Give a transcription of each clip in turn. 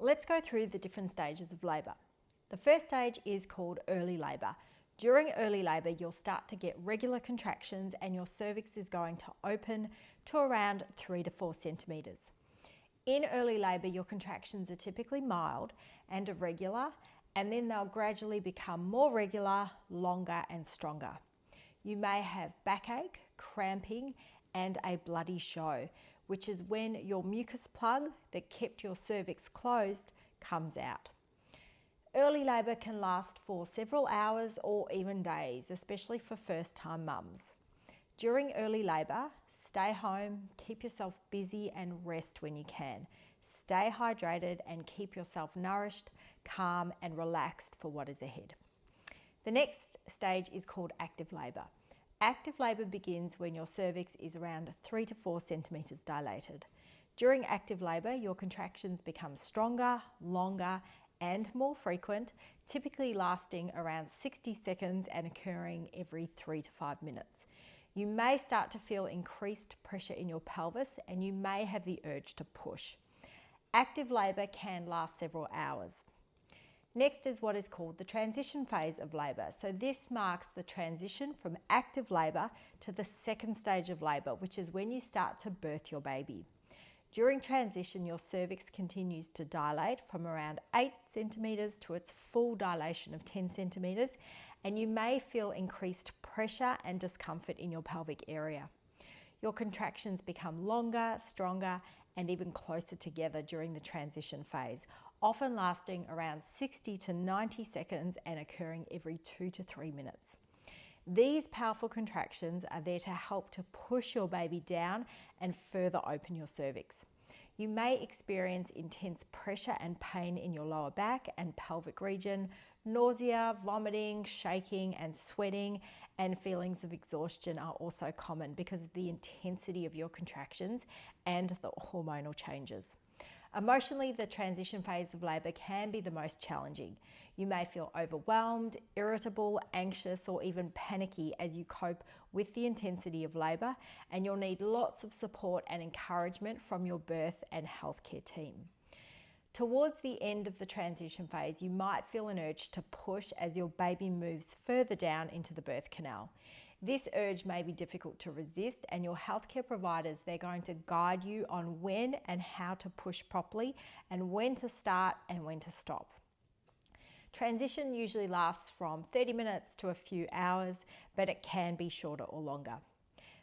Let's go through the different stages of labour. The first stage is called early labour. During early labour, you'll start to get regular contractions and your cervix is going to open to around 3 to 4 centimetres. In early labour, your contractions are typically mild and irregular, and then they'll gradually become more regular, longer and stronger. You may have backache, cramping and a bloody show, which is when your mucus plug that kept your cervix closed comes out. Early labour can last for several hours or even days, especially for first-time mums. During early labour, stay home, keep yourself busy and rest when you can. Stay hydrated and keep yourself nourished, calm and relaxed for what is ahead. The next stage is called active labour. Active labour begins when your cervix is around 3 to 4 centimetres dilated. During active labour, your contractions become stronger, longer and more frequent, typically lasting around 60 seconds and occurring every 3 to 5 minutes. You may start to feel increased pressure in your pelvis and you may have the urge to push. Active labour can last several hours. Next is what is called the transition phase of labour. So this marks the transition from active labour to the second stage of labour, which is when you start to birth your baby. During transition, your cervix continues to dilate from around 8 centimetres to its full dilation of 10 centimetres, and you may feel increased pressure and discomfort in your pelvic area. Your contractions become longer, stronger, and even closer together during the transition phase, often lasting around 60 to 90 seconds and occurring every 2 to 3 minutes. These powerful contractions are there to help to push your baby down and further open your cervix. You may experience intense pressure and pain in your lower back and pelvic region, nausea, vomiting, shaking and sweating, and feelings of exhaustion are also common because of the intensity of your contractions and the hormonal changes. Emotionally, the transition phase of labour can be the most challenging. You may feel overwhelmed, irritable, anxious, or even panicky as you cope with the intensity of labour, and you'll need lots of support and encouragement from your birth and healthcare team. Towards the end of the transition phase, you might feel an urge to push as your baby moves further down into the birth canal. This urge may be difficult to resist, and your healthcare providers, they're going to guide you on when and how to push properly and when to start and when to stop. Transition usually lasts from 30 minutes to a few hours, but it can be shorter or longer.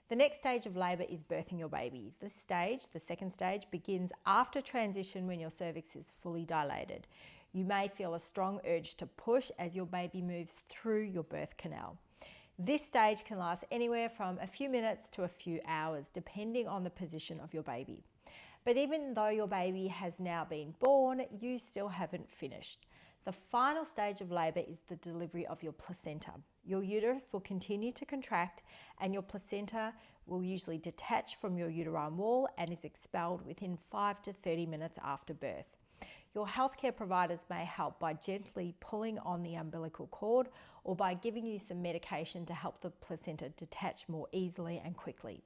The next stage of labour is birthing your baby. This stage, the second stage, begins after transition when your cervix is fully dilated. You may feel a strong urge to push as your baby moves through your birth canal. This stage can last anywhere from a few minutes to a few hours, depending on the position of your baby. But even though your baby has now been born, you still haven't finished. The final stage of labour is the delivery of your placenta. Your uterus will continue to contract and your placenta will usually detach from your uterine wall and is expelled within 5 to 30 minutes after birth. Your healthcare providers may help by gently pulling on the umbilical cord or by giving you some medication to help the placenta detach more easily and quickly.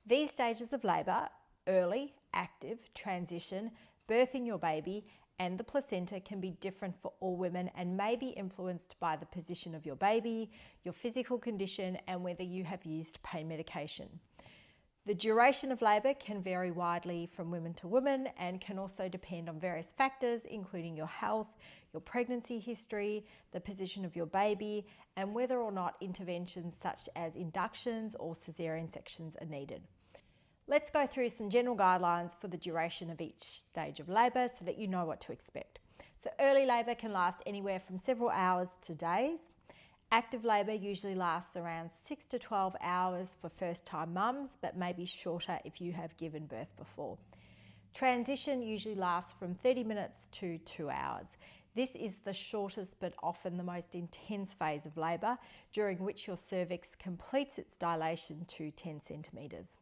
These stages of labour, early, active, transition, birthing your baby, and the placenta can be different for all women and may be influenced by the position of your baby, your physical condition, and whether you have used pain medication. The duration of labour can vary widely from woman to woman and can also depend on various factors, including your health, your pregnancy history, the position of your baby, and whether or not interventions such as inductions or caesarean sections are needed. Let's go through some general guidelines for the duration of each stage of labour so that you know what to expect. So early labour can last anywhere from several hours to days. Active labour usually lasts around 6 to 12 hours for first-time mums, but may be shorter if you have given birth before. Transition usually lasts from 30 minutes to 2 hours. This is the shortest but often the most intense phase of labour, during which your cervix completes its dilation to 10 centimetres.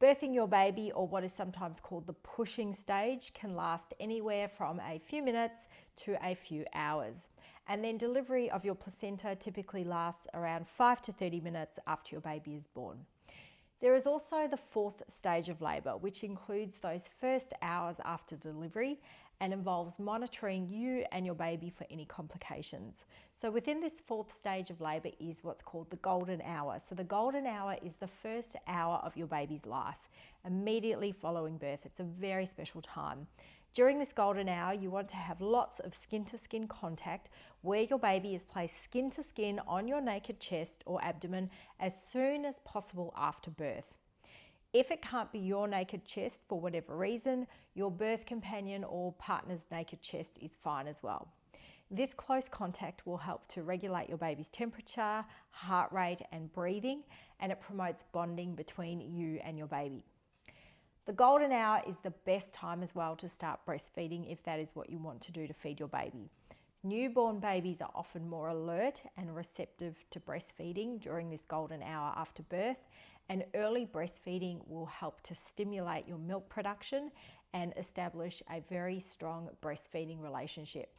Birthing your baby, or what is sometimes called the pushing stage, can last anywhere from a few minutes to a few hours. And then delivery of your placenta typically lasts around 5 to 30 minutes after your baby is born. There is also the fourth stage of labour, which includes those first hours after delivery and involves monitoring you and your baby for any complications. So within this fourth stage of labour is what's called the golden hour. So the golden hour is the first hour of your baby's life, immediately following birth. It's a very special time. During this golden hour, you want to have lots of skin-to-skin contact where your baby is placed skin to skin on your naked chest or abdomen as soon as possible after birth. If it can't be your naked chest for whatever reason, your birth companion or partner's naked chest is fine as well. This close contact will help to regulate your baby's temperature, heart rate and breathing, and it promotes bonding between you and your baby. The golden hour is the best time as well to start breastfeeding if that is what you want to do to feed your baby. Newborn babies are often more alert and receptive to breastfeeding during this golden hour after birth, and early breastfeeding will help to stimulate your milk production and establish a very strong breastfeeding relationship.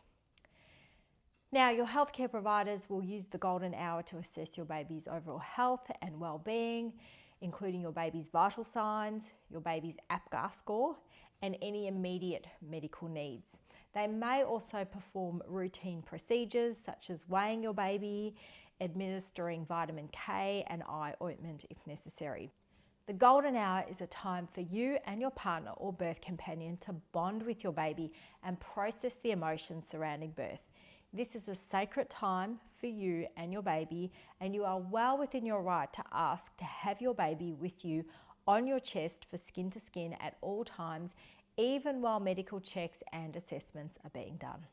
Now, your healthcare providers will use the golden hour to assess your baby's overall health and well-being, including your baby's vital signs, your baby's APGAR score, and any immediate medical needs. They may also perform routine procedures such as weighing your baby, administering vitamin K and eye ointment if necessary. The golden hour is a time for you and your partner or birth companion to bond with your baby and process the emotions surrounding birth. This is a sacred time for you and your baby, and you are well within your right to ask to have your baby with you on your chest for skin to skin at all times, even while medical checks and assessments are being done.